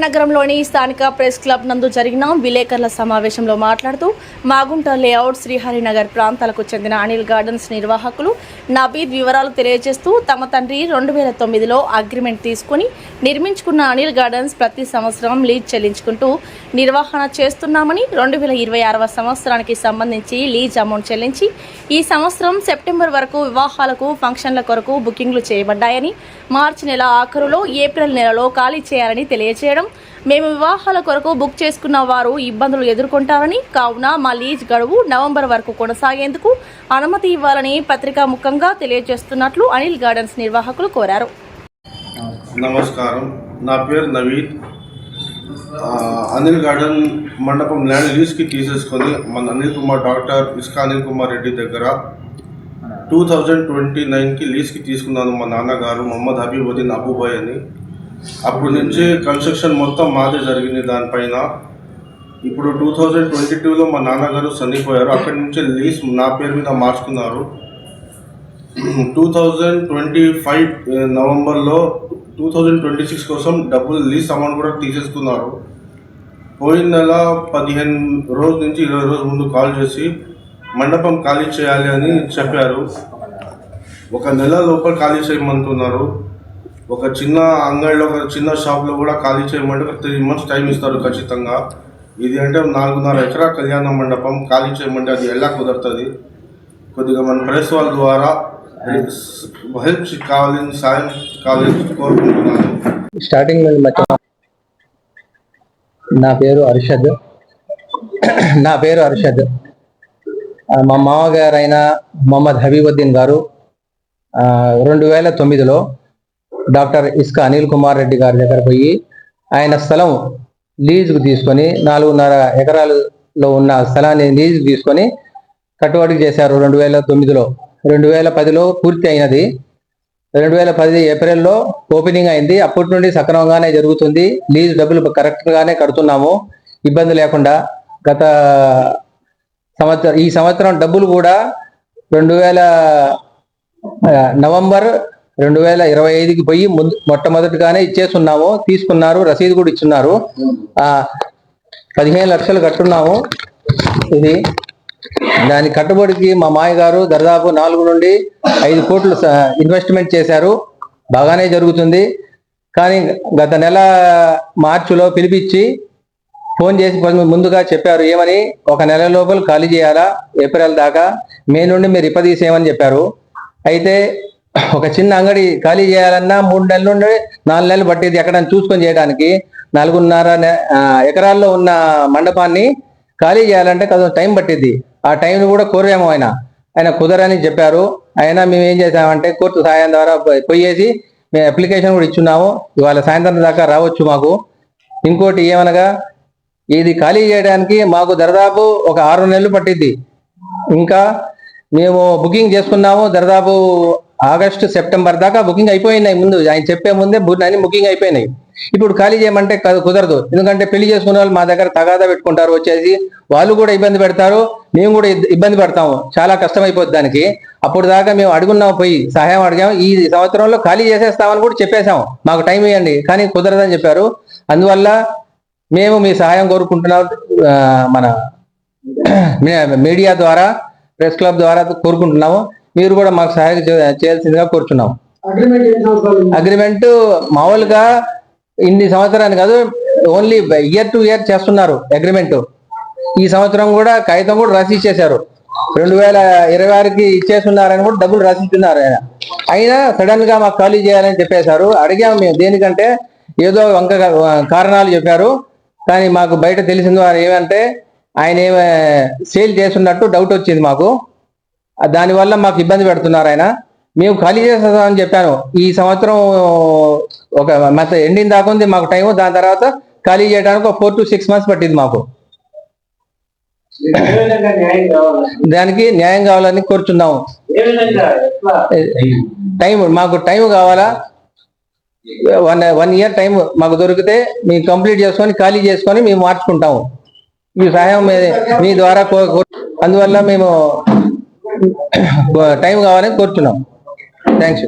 నగరంలోని స్థానిక press club నందు జరిగిన విలేకరుల సమావేశంలో మాట్లాడుతూ మాగుంట లేఅవుట్ శ్రీహరినగర్ ప్రాంతాలకు చెందిన అనిల్ గార్డెన్స్ నిర్వాహకులు నబీద్ వివరాలు తెలియజేస్తూ తమ తండ్రి 2009లో అగ్రిమెంట్ తీసుకుని నిర్మించుకున్న అనిల్ గార్డెన్స్ ప్రతి సంవత్సరం లీజ్ చెల్లించుకుంటూ నిర్వహణ చేస్తున్నామని 2026వ సంవత్సరానికి సంబంధించి లీజ్ అమౌంట్ చెల్లించి ఈ సంవత్సరం సెప్టెంబర్ వరకు వివాహాలకు ఫంక్షన్ల కొరకు బుకింగ్లు చేయబడ్డాయని మార్చి నెల ఆఖరులో ఏప్రిల్ నెలలో ఖాళీ చేయాలని తెలియజేయడం, మేము వివాహాల కొరకు బుక్ చేసుకున్న వారు ఇబ్బందులు ఎదుర్కొంటారని, కావున మా లీజ్ గడువు నవంబర్ వరకు కొనసాగేందుకు అనుమతి ఇవ్వాలని పత్రికా ముఖంగా తెలియజేస్తున్నట్లు అనిల్ గార్డెన్స్ నిర్వాహకులు కోరారు. నమస్కారం, నా పేరు నవీద్. అనిల్ గార్డెన్ మండపం ల్యాండ్ లీజ్కి తీసేసుకొని మన అనిల్ కుమార్ డాక్టర్ ఇస్కా అనిల్ కుమార్ రెడ్డి దగ్గర 2029కి లీజ్కి తీసుకున్నాను. మా నాన్నగారు మొహమ్మద్ హబీబుద్దీన్ అబూబాయ్ అని. అప్పటి నుంచి కన్స్ట్రక్షన్ మొత్తం మాదే జరిగింది దానిపైన. ఇప్పుడు 2022లో మా నాన్నగారు చనిపోయారు. అక్కడి నుంచి లీజ్ నా పేరు మీద మార్చుకున్నారు. 2025 నవంబర్లో 2026 కోసం డబ్బులు లీజ్ అమౌంట్ కూడా తీసేసుకున్నారు. పోయిన నెల 15 రోజుల నుంచి 20 రోజుల ముందు కాల్ చేసి మండపం ఖాళీ చేయాలి అని చెప్పారు. ఒక నెల లోపల ఖాళీ చేయమంటున్నారు. ఒక చిన్న అంగడిలో, ఒక చిన్న షాప్లో కూడా ఖాళీ చేయమంటే 3 months టైం ఇస్తారు ఖచ్చితంగా. ఇది అంటే 4.5 ఎకరా కళ్యాణ మండపం ఖాళీ చేయమంటే అది ఎలా కుదురుతుంది? కొద్దిగా మన ప్రెస్ వాళ్ళ ద్వారా హెల్ప్ కావాలని, సాయం కావాలని కోరుకుంటున్నాను. స్టార్టింగ్ నా పేరు అర్షద్. మా మామగారు అయిన మొహమ్మద్ హబీబుద్దీన్ గారు 2009లో డాక్టర్ ఇస్కా అనిల్ కుమార్ రెడ్డి గారి దగ్గర పోయి ఆయన స్థలం లీజుకు తీసుకొని 4.5 ఎకరాలలో ఉన్న స్థలాన్ని లీజుకు తీసుకొని కట్టుబడి చేశారు 2009లో. 2010లో పూర్తి అయినది. 2010 ఏప్రిల్లో ఓపెనింగ్ అయింది. అప్పటి నుండి సక్రమంగానే జరుగుతుంది. లీజ్ డబ్బులు కరెక్ట్గానే కడుతున్నాము, ఇబ్బంది లేకుండా. ఈ సంవత్సరం డబ్బులు కూడా నవంబర్ 2025కి పోయి మొట్టమొదటిగానే ఇచ్చేస్తున్నాము. తీసుకున్నారు, రసీదు కూడా ఇచ్చున్నారు. 15 లక్షలు కట్టున్నాము. ఇది దాని కట్టుబడికి మా మాయ గారు దాదాపు 4 నుండి 5 కోట్లు ఇన్వెస్ట్మెంట్ చేశారు. బాగానే జరుగుతుంది. కానీ గత నెల మార్చిలో పిలిపించి ఫోన్ చేసి ముందుగా చెప్పారు ఏమని, 1 నెల లోపల ఖాళీ చేయాలా, ఏప్రిల్ దాకా, మే నుండి మీరు ఇప్పదీసేయమని చెప్పారు. అయితే ఒక చిన్న అంగడి ఖాళీ చేయాలన్నా 3 నెలల నుండి 4 నెలలు పట్టేది ఎక్కడైనా చూసుకొని చేయడానికి. 4.5 ఎకరాల్లో ఉన్న మండపాన్ని ఖాళీ చేయాలంటే కొంచెం టైం పట్టింది. ఆ టైంను కూడా కోరాము. ఆయన కుదరని చెప్పారు. అయినా మేము ఏం చేసామంటే కోర్టు సహాయం ద్వారా పోయేసి మేము అప్లికేషన్ కూడా ఇచ్చున్నాము. ఇవాళ సాయంత్రం దాకా రావచ్చు మాకు. ఇంకోటి ఏమనగా, ఇది ఖాళీ చేయడానికి మాకు దాదాపు ఒక 6 నెలలు పట్టిద్ది. ఇంకా మేము బుకింగ్ చేసుకున్నాము. దాదాపు ఆగస్టు సెప్టెంబర్ దాకా బుకింగ్ అయిపోయినాయి. ముందు ఆయన చెప్పే ముందే అన్ని బుకింగ్ అయిపోయినాయి. ఇప్పుడు ఖాళీ చేయమంటే కుదరదు. ఎందుకంటే పెళ్లి చేసుకునే వాళ్ళు మా దగ్గర తగాదా పెట్టుకుంటారు. వచ్చేసి వాళ్ళు కూడా ఇబ్బంది పెడతారు, మేము కూడా ఇబ్బంది పడతాము. చాలా కష్టమైపోద్ది దానికి. అప్పుడు దాకా మేము అడుగున్నాము, పోయి సహాయం అడిగాము. ఈ సంవత్సరంలో ఖాళీ చేసేస్తామని కూడా చెప్పేశాము, మాకు టైం ఇవ్వండి. కానీ కుదరదని చెప్పారు. అందువల్ల మేము మీ సహాయం కోరుకుంటున్నాం. మన మీడియా ద్వారా, ప్రెస్ క్లబ్ ద్వారా కోరుకుంటున్నాము. మీరు కూడా మాకు సహాయం చేయాల్సిందిగా కోరుచున్నాము. అగ్రిమెంట్ మామూలుగా ఇన్ని సంవత్సరాన్ని కాదు, ఓన్లీ ఇయర్ టు ఇయర్ చేస్తున్నారు అగ్రిమెంట్. ఈ సంవత్సరం కూడా కాగితం కూడా రాసి ఇచ్చేశారు. 2026కి ఇచ్చేస్తున్నారని కూడా డబ్బులు రాసి ఇస్తున్నారు. అయినా సడన్ గా మాకు ఖాళీ చేయాలని చెప్పేశారు. అడిగాము మేము, దేనికంటే ఏదో కారణాలు చెప్పారు. కానీ మాకు బయట తెలిసిన వారు ఏమంటే ఆయన సేల్ చేస్తున్నట్టు డౌట్ వచ్చింది మాకు. దానివల్ల మాకు ఇబ్బంది పెడుతున్నారు ఆయన. మేము ఖాళీ చేస్తామని చెప్పాను. ఈ సంవత్సరం ఒక ఎండింగ్ దాకా ఉంది మాకు టైము. దాని తర్వాత ఖాళీ చేయడానికి ఒక 4 to 6 months పట్టింది మాకు. దానికి న్యాయం కావాలని కోరుచున్నాము. మాకు టైం కావాలా, 1 year టైం మాకు దొరికితే మేము కంప్లీట్ చేసుకొని ఖాళీ చేసుకొని మేము మార్చుకుంటాము. మీ సహాయం మీ ద్వారా అందువల్ల మేము టైం కావాలని కోరుచున్నాం. థ్యాంక్స్.